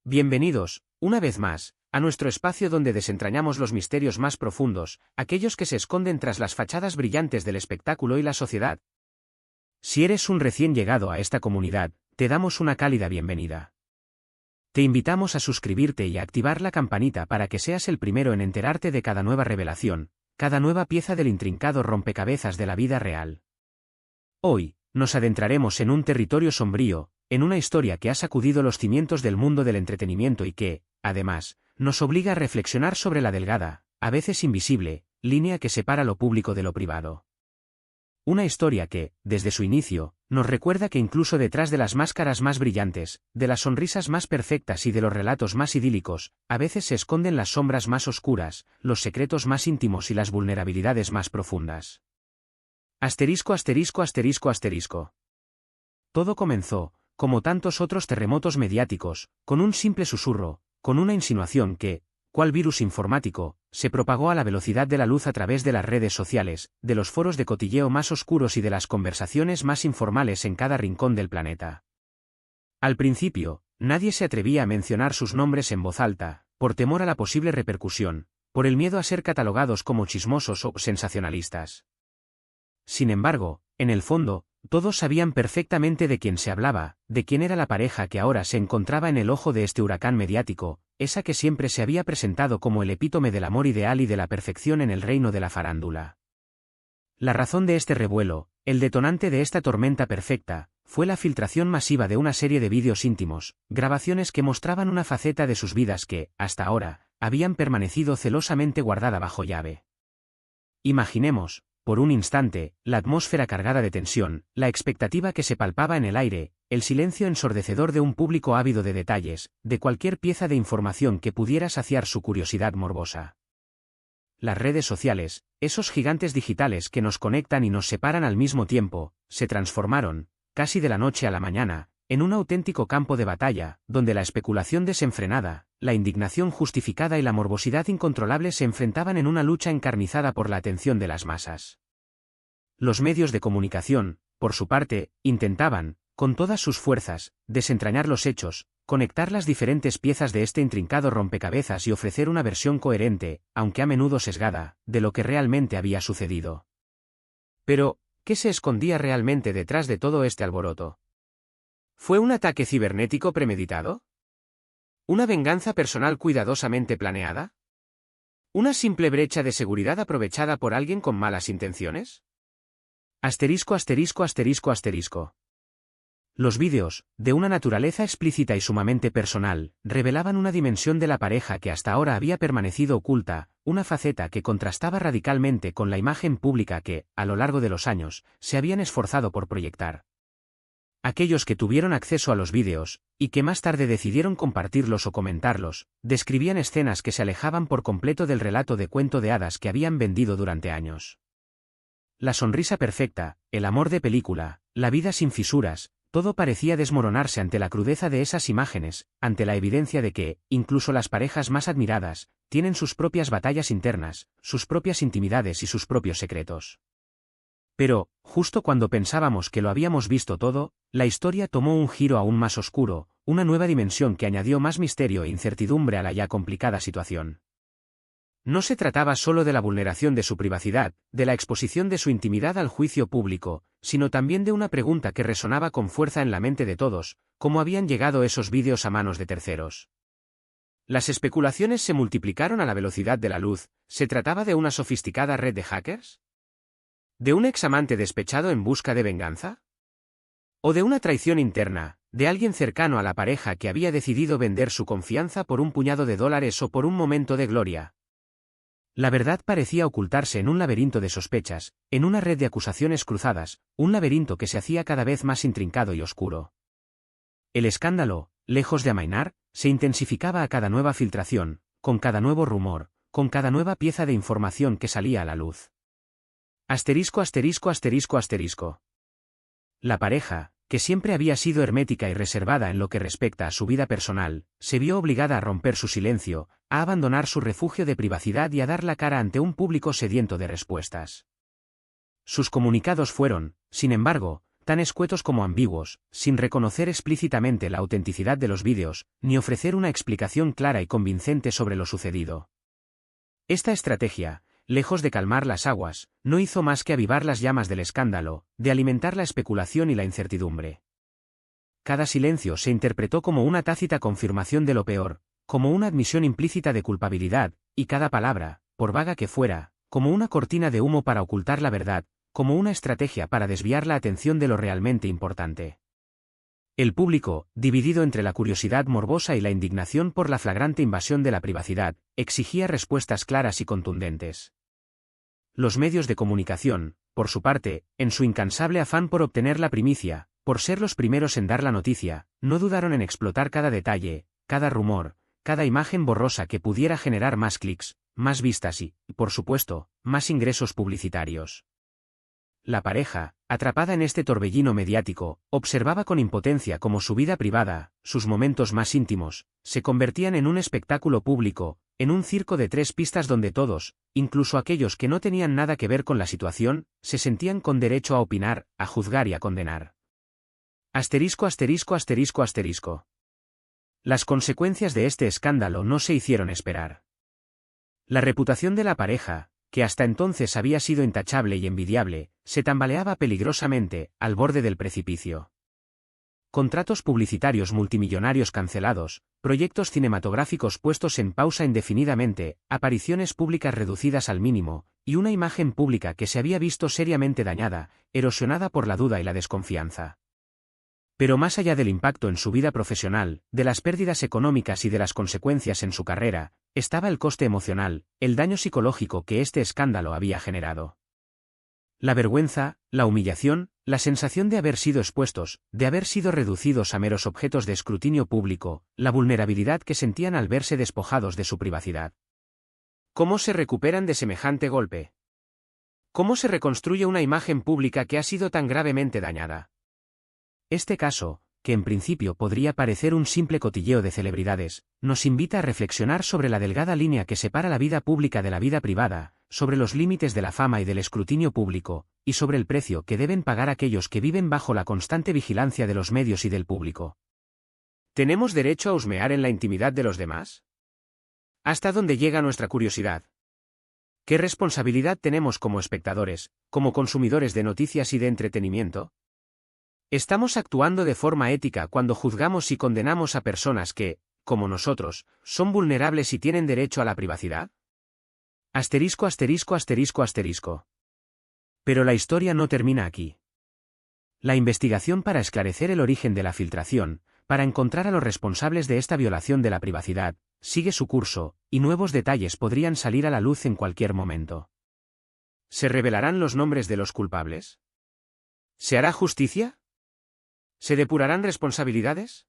Bienvenidos, una vez más, a nuestro espacio donde desentrañamos los misterios más profundos, aquellos que se esconden tras las fachadas brillantes del espectáculo y la sociedad. Si eres un recién llegado a esta comunidad, te damos una cálida bienvenida. Te invitamos a suscribirte y a activar la campanita para que seas el primero en enterarte de cada nueva revelación, cada nueva pieza del intrincado rompecabezas de la vida real. Hoy, nos adentraremos en un territorio sombrío, en una historia que ha sacudido los cimientos del mundo del entretenimiento y que, además, nos obliga a reflexionar sobre la delgada, a veces invisible, línea que separa lo público de lo privado. Una historia que, desde su inicio, nos recuerda que incluso detrás de las máscaras más brillantes, de las sonrisas más perfectas y de los relatos más idílicos, a veces se esconden las sombras más oscuras, los secretos más íntimos y las vulnerabilidades más profundas. Asterisco, asterisco, asterisco, asterisco. Todo comenzó, como tantos otros terremotos mediáticos, con un simple susurro, con una insinuación que, cual virus informático, se propagó a la velocidad de la luz a través de las redes sociales, de los foros de cotilleo más oscuros y de las conversaciones más informales en cada rincón del planeta. Al principio, nadie se atrevía a mencionar sus nombres en voz alta, por temor a la posible repercusión, por el miedo a ser catalogados como chismosos o sensacionalistas. Sin embargo, en el fondo, todos sabían perfectamente de quién se hablaba, de quién era la pareja que ahora se encontraba en el ojo de este huracán mediático, esa que siempre se había presentado como el epítome del amor ideal y de la perfección en el reino de la farándula. La razón de este revuelo, el detonante de esta tormenta perfecta, fue la filtración masiva de una serie de vídeos íntimos, grabaciones que mostraban una faceta de sus vidas que, hasta ahora, habían permanecido celosamente guardada bajo llave. Imaginemos, por un instante, la atmósfera cargada de tensión, la expectativa que se palpaba en el aire, el silencio ensordecedor de un público ávido de detalles, de cualquier pieza de información que pudiera saciar su curiosidad morbosa. Las redes sociales, esos gigantes digitales que nos conectan y nos separan al mismo tiempo, se transformaron, casi de la noche a la mañana, en un auténtico campo de batalla, donde la especulación desenfrenada, la indignación justificada y la morbosidad incontrolable se enfrentaban en una lucha encarnizada por la atención de las masas. Los medios de comunicación, por su parte, intentaban, con todas sus fuerzas, desentrañar los hechos, conectar las diferentes piezas de este intrincado rompecabezas y ofrecer una versión coherente, aunque a menudo sesgada, de lo que realmente había sucedido. Pero, ¿qué se escondía realmente detrás de todo este alboroto? ¿Fue un ataque cibernético premeditado? ¿Una venganza personal cuidadosamente planeada? ¿Una simple brecha de seguridad aprovechada por alguien con malas intenciones? Asterisco, asterisco, asterisco, asterisco. Los vídeos, de una naturaleza explícita y sumamente personal, revelaban una dimensión de la pareja que hasta ahora había permanecido oculta, una faceta que contrastaba radicalmente con la imagen pública que, a lo largo de los años, se habían esforzado por proyectar. Aquellos que tuvieron acceso a los vídeos, y que más tarde decidieron compartirlos o comentarlos, describían escenas que se alejaban por completo del relato de cuento de hadas que habían vendido durante años. La sonrisa perfecta, el amor de película, la vida sin fisuras, todo parecía desmoronarse ante la crudeza de esas imágenes, ante la evidencia de que, incluso las parejas más admiradas, tienen sus propias batallas internas, sus propias intimidades y sus propios secretos. Pero, justo cuando pensábamos que lo habíamos visto todo, la historia tomó un giro aún más oscuro, una nueva dimensión que añadió más misterio e incertidumbre a la ya complicada situación. No se trataba solo de la vulneración de su privacidad, de la exposición de su intimidad al juicio público, sino también de una pregunta que resonaba con fuerza en la mente de todos: ¿cómo habían llegado esos vídeos a manos de terceros? Las especulaciones se multiplicaron a la velocidad de la luz. ¿Se trataba de una sofisticada red de hackers? ¿De un examante despechado en busca de venganza? ¿O de una traición interna, de alguien cercano a la pareja que había decidido vender su confianza por un puñado de dólares o por un momento de gloria? La verdad parecía ocultarse en un laberinto de sospechas, en una red de acusaciones cruzadas, un laberinto que se hacía cada vez más intrincado y oscuro. El escándalo, lejos de amainar, se intensificaba a cada nueva filtración, con cada nuevo rumor, con cada nueva pieza de información que salía a la luz. Asterisco, asterisco, asterisco, asterisco. La pareja, que siempre había sido hermética y reservada en lo que respecta a su vida personal, se vio obligada a romper su silencio, a abandonar su refugio de privacidad y a dar la cara ante un público sediento de respuestas. Sus comunicados fueron, sin embargo, tan escuetos como ambiguos, sin reconocer explícitamente la autenticidad de los vídeos, ni ofrecer una explicación clara y convincente sobre lo sucedido. Esta estrategia, lejos de calmar las aguas, no hizo más que avivar las llamas del escándalo, de alimentar la especulación y la incertidumbre. Cada silencio se interpretó como una tácita confirmación de lo peor, como una admisión implícita de culpabilidad, y cada palabra, por vaga que fuera, como una cortina de humo para ocultar la verdad, como una estrategia para desviar la atención de lo realmente importante. El público, dividido entre la curiosidad morbosa y la indignación por la flagrante invasión de la privacidad, exigía respuestas claras y contundentes. Los medios de comunicación, por su parte, en su incansable afán por obtener la primicia, por ser los primeros en dar la noticia, no dudaron en explotar cada detalle, cada rumor, cada imagen borrosa que pudiera generar más clics, más vistas y, por supuesto, más ingresos publicitarios. La pareja, atrapada en este torbellino mediático, observaba con impotencia cómo su vida privada, sus momentos más íntimos, se convertían en un espectáculo público, en un circo de 3 pistas donde todos, incluso aquellos que no tenían nada que ver con la situación, se sentían con derecho a opinar, a juzgar y a condenar. Asterisco asterisco asterisco asterisco. Las consecuencias de este escándalo no se hicieron esperar. La reputación de la pareja, que hasta entonces había sido intachable y envidiable, se tambaleaba peligrosamente, al borde del precipicio. Contratos publicitarios multimillonarios cancelados, proyectos cinematográficos puestos en pausa indefinidamente, apariciones públicas reducidas al mínimo, y una imagen pública que se había visto seriamente dañada, erosionada por la duda y la desconfianza. Pero más allá del impacto en su vida profesional, de las pérdidas económicas y de las consecuencias en su carrera, estaba el coste emocional, el daño psicológico que este escándalo había generado. La vergüenza, la humillación, la sensación de haber sido expuestos, de haber sido reducidos a meros objetos de escrutinio público, la vulnerabilidad que sentían al verse despojados de su privacidad. ¿Cómo se recuperan de semejante golpe? ¿Cómo se reconstruye una imagen pública que ha sido tan gravemente dañada? Este caso, que en principio podría parecer un simple cotilleo de celebridades, nos invita a reflexionar sobre la delgada línea que separa la vida pública de la vida privada, sobre los límites de la fama y del escrutinio público, y sobre el precio que deben pagar aquellos que viven bajo la constante vigilancia de los medios y del público. ¿Tenemos derecho a husmear en la intimidad de los demás? ¿Hasta dónde llega nuestra curiosidad? ¿Qué responsabilidad tenemos como espectadores, como consumidores de noticias y de entretenimiento? ¿Estamos actuando de forma ética cuando juzgamos y condenamos a personas que, como nosotros, son vulnerables y tienen derecho a la privacidad? Asterisco asterisco asterisco asterisco. Pero la historia no termina aquí. La investigación para esclarecer el origen de la filtración, para encontrar a los responsables de esta violación de la privacidad, sigue su curso, y nuevos detalles podrían salir a la luz en cualquier momento. ¿Se revelarán los nombres de los culpables? ¿Se hará justicia? ¿Se depurarán responsabilidades?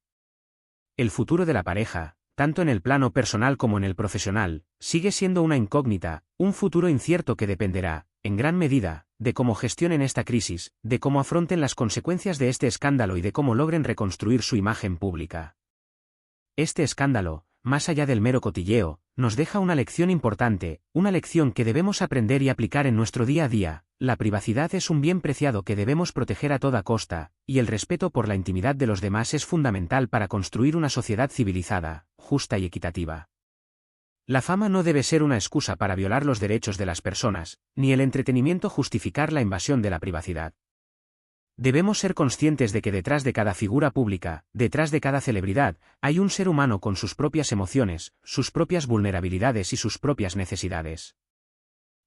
El futuro de la pareja, tanto en el plano personal como en el profesional, sigue siendo una incógnita, un futuro incierto que dependerá, en gran medida, de cómo gestionen esta crisis, de cómo afronten las consecuencias de este escándalo y de cómo logren reconstruir su imagen pública. Este escándalo, más allá del mero cotilleo, nos deja una lección importante, una lección que debemos aprender y aplicar en nuestro día a día. La privacidad es un bien preciado que debemos proteger a toda costa, y el respeto por la intimidad de los demás es fundamental para construir una sociedad civilizada, justa y equitativa. La fama no debe ser una excusa para violar los derechos de las personas, ni el entretenimiento justificar la invasión de la privacidad. Debemos ser conscientes de que detrás de cada figura pública, detrás de cada celebridad, hay un ser humano con sus propias emociones, sus propias vulnerabilidades y sus propias necesidades.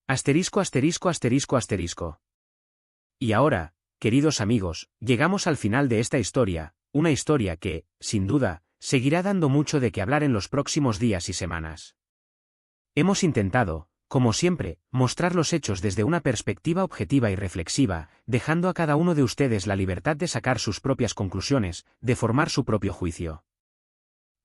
Asterisco asterisco asterisco asterisco. Y ahora, queridos amigos, llegamos al final de esta historia, una historia que, sin duda, seguirá dando mucho de qué hablar en los próximos días y semanas. Hemos intentado, como siempre, mostrar los hechos desde una perspectiva objetiva y reflexiva, dejando a cada uno de ustedes la libertad de sacar sus propias conclusiones, de formar su propio juicio.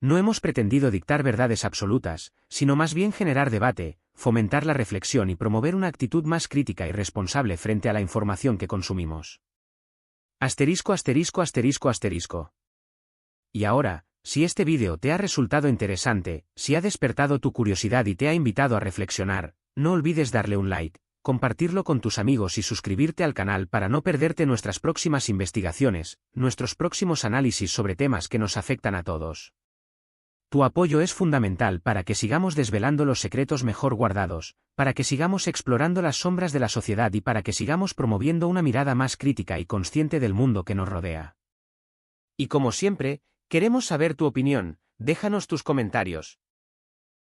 No hemos pretendido dictar verdades absolutas, sino más bien generar debate, fomentar la reflexión y promover una actitud más crítica y responsable frente a la información que consumimos. Asterisco asterisco asterisco asterisco. Y ahora, si este vídeo te ha resultado interesante, si ha despertado tu curiosidad y te ha invitado a reflexionar, no olvides darle un like, compartirlo con tus amigos y suscribirte al canal para no perderte nuestras próximas investigaciones, nuestros próximos análisis sobre temas que nos afectan a todos. Tu apoyo es fundamental para que sigamos desvelando los secretos mejor guardados, para que sigamos explorando las sombras de la sociedad y para que sigamos promoviendo una mirada más crítica y consciente del mundo que nos rodea. Y como siempre, queremos saber tu opinión, déjanos tus comentarios.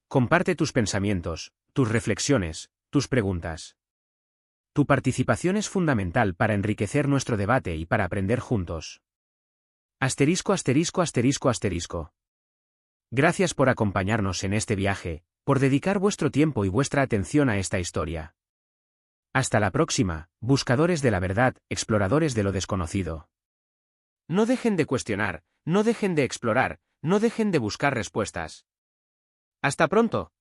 Comparte tus pensamientos, tus reflexiones, tus preguntas. Tu participación es fundamental para enriquecer nuestro debate y para aprender juntos. Asterisco asterisco asterisco asterisco. Gracias por acompañarnos en este viaje, por dedicar vuestro tiempo y vuestra atención a esta historia. Hasta la próxima, buscadores de la verdad, exploradores de lo desconocido. No dejen de cuestionar, no dejen de explorar, no dejen de buscar respuestas. ¡Hasta pronto!